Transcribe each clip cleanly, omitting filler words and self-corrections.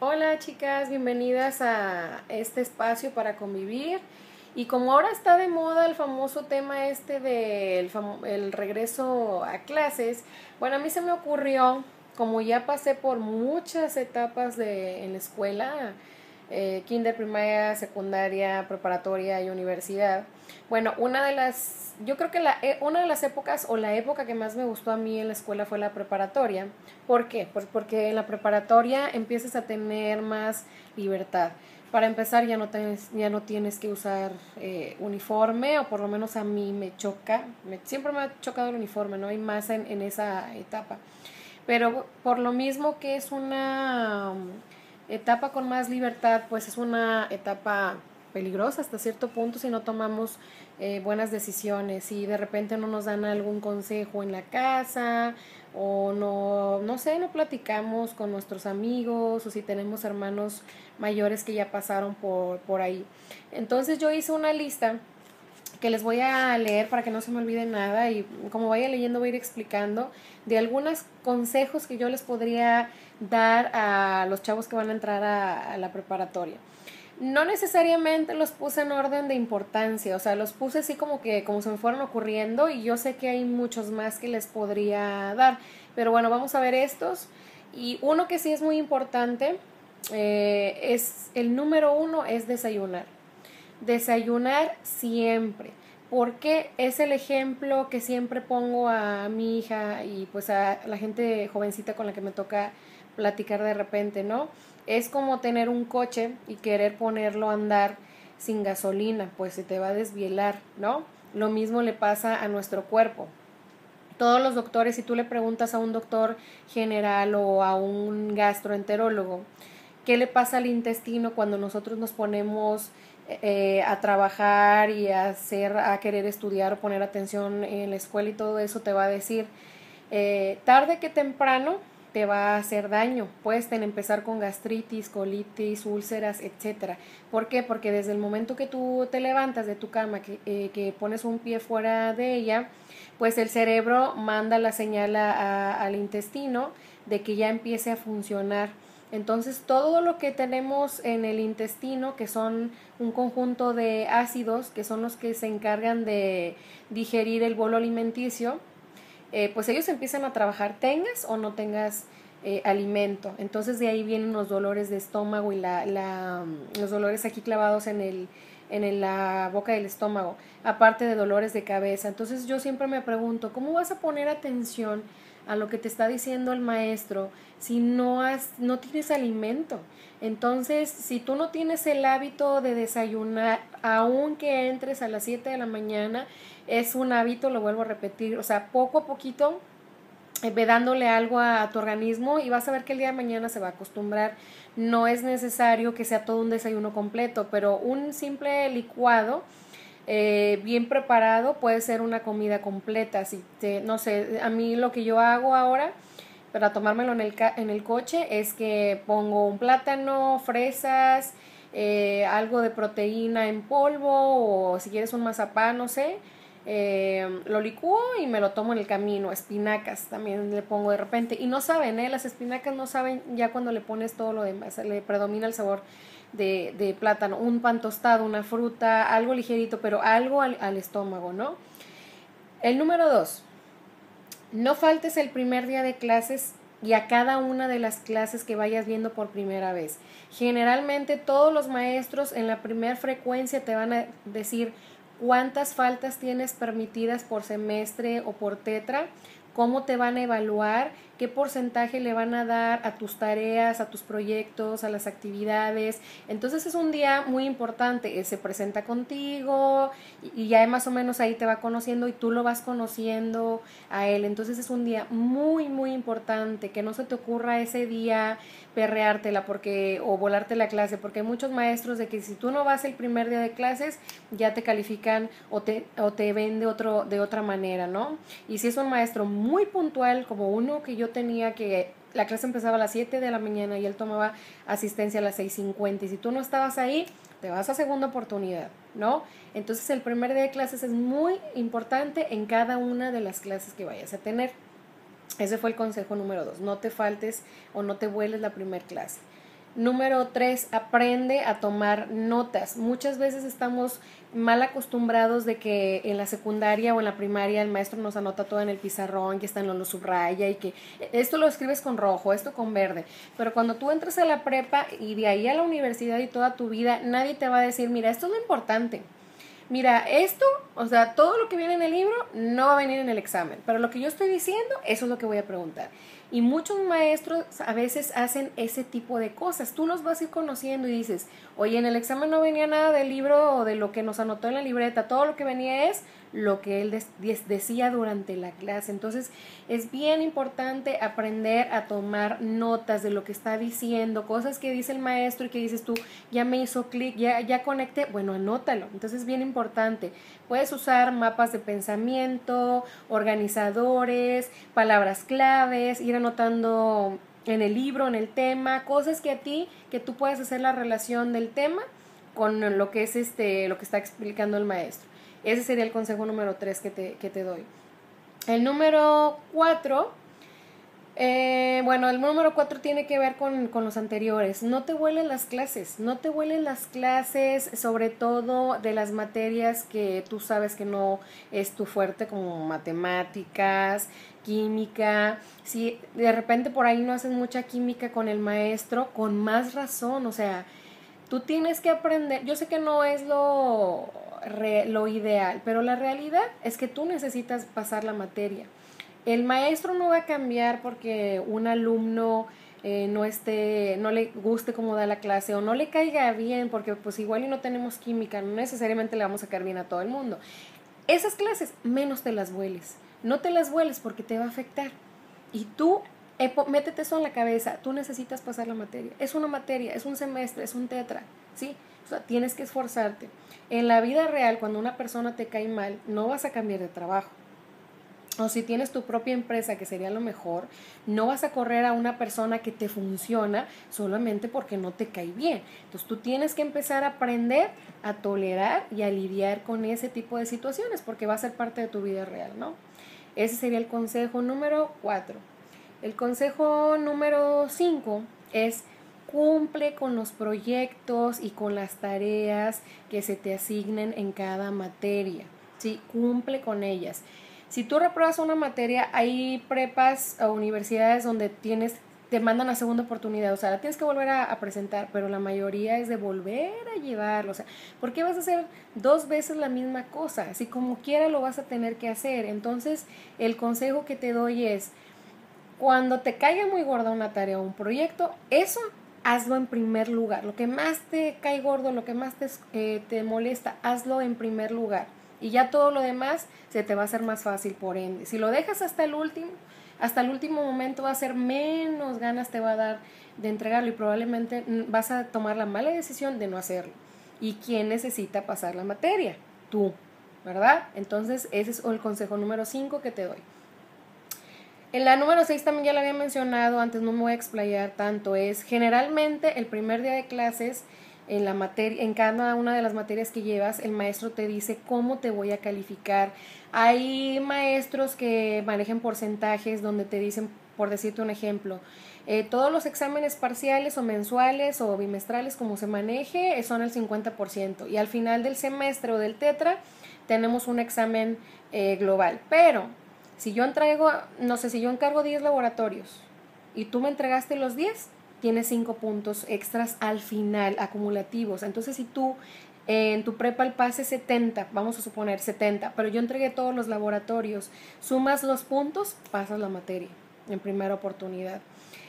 Hola chicas, bienvenidas a este espacio para convivir. Y como ahora está de moda el famoso tema este del el regreso a clases, bueno, a mí se me ocurrió, como ya pasé por muchas etapas en la escuela, kinder, primaria, secundaria, preparatoria y universidad. Bueno, yo creo que una de las épocas o la época que más me gustó a mí en la escuela fue la preparatoria. ¿Por qué? Pues porque en la preparatoria empiezas a tener más libertad. Para empezar, ya no tienes que usar uniforme, o por lo menos a mí me choca, siempre me ha chocado el uniforme, ¿no? Y más en esa etapa. Pero por lo mismo que es una etapa con más libertad, pues es una etapa peligrosa hasta cierto punto si no tomamos buenas decisiones, y de repente no nos dan algún consejo en la casa, o no sé, no platicamos con nuestros amigos, o si tenemos hermanos mayores que ya pasaron por ahí. Entonces yo hice una lista que les voy a leer para que no se me olvide nada, y como vaya leyendo voy a ir explicando de algunos consejos que yo les podría dar a los chavos que van a entrar a la preparatoria. No necesariamente los puse en orden de importancia, o sea, los puse así como se me fueron ocurriendo, y yo sé que hay muchos más que les podría dar, pero bueno, vamos a ver estos. Y uno que sí es muy importante, es el número uno, es desayunar. Desayunar siempre, porque es el ejemplo que siempre pongo a mi hija y pues a la gente jovencita con la que me toca platicar de repente, ¿no? Es como tener un coche y querer ponerlo a andar sin gasolina, pues se te va a desvielar, ¿no? Lo mismo le pasa a nuestro cuerpo. Todos los doctores, si tú le preguntas a un doctor general o a un gastroenterólogo, ¿qué le pasa al intestino cuando nosotros nos ponemos a trabajar y a querer estudiar o poner atención en la escuela y todo eso? Te va a decir, tarde que temprano te va a hacer daño. Puedes empezar con gastritis, colitis, úlceras, etcétera. ¿Por qué? Porque desde el momento que tú te levantas de tu cama, que pones un pie fuera de ella, pues el cerebro manda la señal al intestino de que ya empiece a funcionar. Entonces todo lo que tenemos en el intestino, que son un conjunto de ácidos, que son los que se encargan de digerir el bolo alimenticio, pues ellos empiezan a trabajar, tengas o no tengas alimento. Entonces de ahí vienen los dolores de estómago y los dolores aquí clavados en la boca del estómago, aparte de dolores de cabeza. Entonces yo siempre me pregunto, ¿cómo vas a poner atención a lo que te está diciendo el maestro si no tienes alimento? Entonces, si tú no tienes el hábito de desayunar, aunque entres a las 7 de la mañana, es un hábito, lo vuelvo a repetir, o sea, poco a poquito ve dándole algo a tu organismo, y vas a ver que el día de mañana se va a acostumbrar. No es necesario que sea todo un desayuno completo, pero un simple licuado bien preparado puede ser una comida completa. No sé, a mí lo que yo hago ahora para tomármelo en el coche es que pongo un plátano, fresas, algo de proteína en polvo, o si quieres un mazapán, no sé, lo licúo y me lo tomo en el camino. Espinacas también le pongo de repente, y no saben, las espinacas no saben ya cuando le pones todo lo demás, le predomina el sabor de plátano. Un pan tostado, una fruta, algo ligerito, pero algo al estómago, ¿no? El número dos, no faltes el primer día de clases y a cada una de las clases que vayas viendo por primera vez. Generalmente todos los maestros en la primera frecuencia te van a decir cuántas faltas tienes permitidas por semestre o por tetra, cómo te van a evaluar, qué porcentaje le van a dar a tus tareas, a tus proyectos, a las actividades. Entonces es un día muy importante. Él se presenta contigo y ya más o menos ahí te va conociendo y tú lo vas conociendo a él. Entonces es un día muy muy importante, que no se te ocurra ese día perreártela o volarte la clase, porque hay muchos maestros de que si tú no vas el primer día de clases ya te califican o te ven de otra manera, ¿no? Y si es un maestro muy puntual, como uno que yo tenía, que la clase empezaba a las 7 de la mañana y él tomaba asistencia a las 6:50, y si tú no estabas ahí, te vas a segunda oportunidad, ¿no? Entonces el primer día de clases es muy importante en cada una de las clases que vayas a tener. Ese fue el consejo número 2, no te faltes o no te vueles la primera clase. Número 3, aprende a tomar notas. Muchas veces estamos mal acostumbrados de que en la secundaria o en la primaria el maestro nos anota todo en el pizarrón, que está en lo subraya y que esto lo escribes con rojo, esto con verde. Pero cuando tú entras a la prepa y de ahí a la universidad y toda tu vida, nadie te va a decir, mira, esto es lo importante. Mira, esto, o sea, todo lo que viene en el libro no va a venir en el examen, pero lo que yo estoy diciendo, eso es lo que voy a preguntar. Y muchos maestros a veces hacen ese tipo de cosas. Tú los vas a ir conociendo y dices, oye, en el examen no venía nada del libro o de lo que nos anotó en la libreta, todo lo que venía es lo que él decía durante la clase. Entonces es bien importante aprender a tomar notas de lo que está diciendo, cosas que dice el maestro y que dices tú, ya me hizo clic, ya conecté, bueno, anótalo. Entonces es bien importante. Puedes usar mapas de pensamiento, organizadores, palabras claves, ir anotando en el libro, en el tema, cosas que tú puedas hacer la relación del tema con lo que es lo que está explicando el maestro. Ese sería el consejo número 3 que te doy. El número 4, el número 4 tiene que ver con los anteriores. No te vuelen las clases, sobre todo de las materias que tú sabes que no es tu fuerte, como matemáticas, química. Si de repente por ahí no haces mucha química con el maestro, con más razón, o sea, tú tienes que aprender. Yo sé que no es lo ideal, pero la realidad es que tú necesitas pasar la materia. El maestro no va a cambiar porque un alumno no le guste cómo da la clase o no le caiga bien, porque pues igual y no tenemos química, no necesariamente le vamos a caer bien a todo el mundo. Esas clases menos te las vueles, no te las vueles porque te va a afectar. Y tú métete eso en la cabeza, tú necesitas pasar la materia. Es una materia, es un semestre, es un tetra, ¿sí? O sea, tienes que esforzarte. En la vida real, cuando una persona te cae mal, no vas a cambiar de trabajo. O si tienes tu propia empresa, que sería lo mejor, no vas a correr a una persona que te funciona solamente porque no te cae bien. Entonces tú tienes que empezar a aprender a tolerar y a lidiar con ese tipo de situaciones porque va a ser parte de tu vida real, ¿no? Ese sería el consejo número 4. El consejo número 5 es cumple con los proyectos y con las tareas que se te asignen en cada materia, ¿sí? Cumple con ellas. Si tú repruebas una materia, hay prepas o universidades donde te mandan a segunda oportunidad, o sea, la tienes que volver a presentar, pero la mayoría es de volver a llevarlo, o sea, ¿por qué vas a hacer 2 veces la misma cosa? Si como quiera lo vas a tener que hacer. Entonces, el consejo que te doy es, cuando te caiga muy gorda una tarea o un proyecto, eso hazlo en primer lugar. Lo que más te cae gordo, lo que más te molesta, hazlo en primer lugar. Y ya todo lo demás se te va a hacer más fácil, por ende. Si lo dejas hasta el último momento va a ser menos ganas te va a dar de entregarlo y probablemente vas a tomar la mala decisión de no hacerlo. ¿Y quién necesita pasar la materia? Tú, ¿verdad? Entonces ese es el consejo número 5 que te doy. En la número 6 también ya la había mencionado, antes no me voy a explayar tanto, es generalmente el primer día de clases en cada una de las materias que llevas, el maestro te dice cómo te voy a calificar. Hay maestros que manejan porcentajes donde te dicen, por decirte un ejemplo, todos los exámenes parciales o mensuales o bimestrales, como se maneje, son el 50%. Y al final del semestre o del tetra tenemos un examen global. Pero si yo encargo 10 laboratorios y tú me entregaste los 10, tienes 5 puntos extras al final, acumulativos. Entonces, si tú en tu prepa el pase 70, vamos a suponer 70, pero yo entregué todos los laboratorios, sumas los puntos, pasas la materia en primera oportunidad.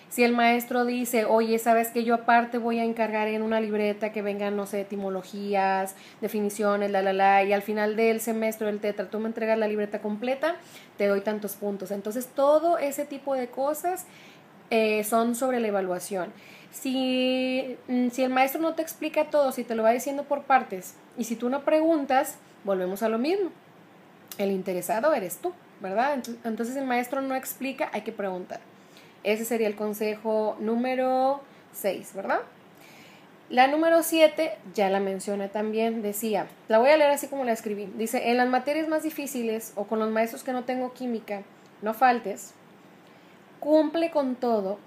Si el maestro dice, oye, ¿sabes que yo aparte voy a encargar en una libreta que vengan, no sé, etimologías, definiciones, y al final del semestre del tetra tú me entregas la libreta completa, te doy tantos puntos? Entonces, todo ese tipo de cosas son sobre la evaluación. Si el maestro no te explica todo, si te lo va diciendo por partes, y si tú no preguntas, volvemos a lo mismo. El interesado eres tú, ¿verdad? Entonces, el maestro no explica, hay que preguntar. Ese sería el consejo número 6, ¿verdad? La número 7, ya la mencioné también, decía, la voy a leer así como la escribí. Dice, en las materias más difíciles o con los maestros que no tengo química, no faltes, cumple con todo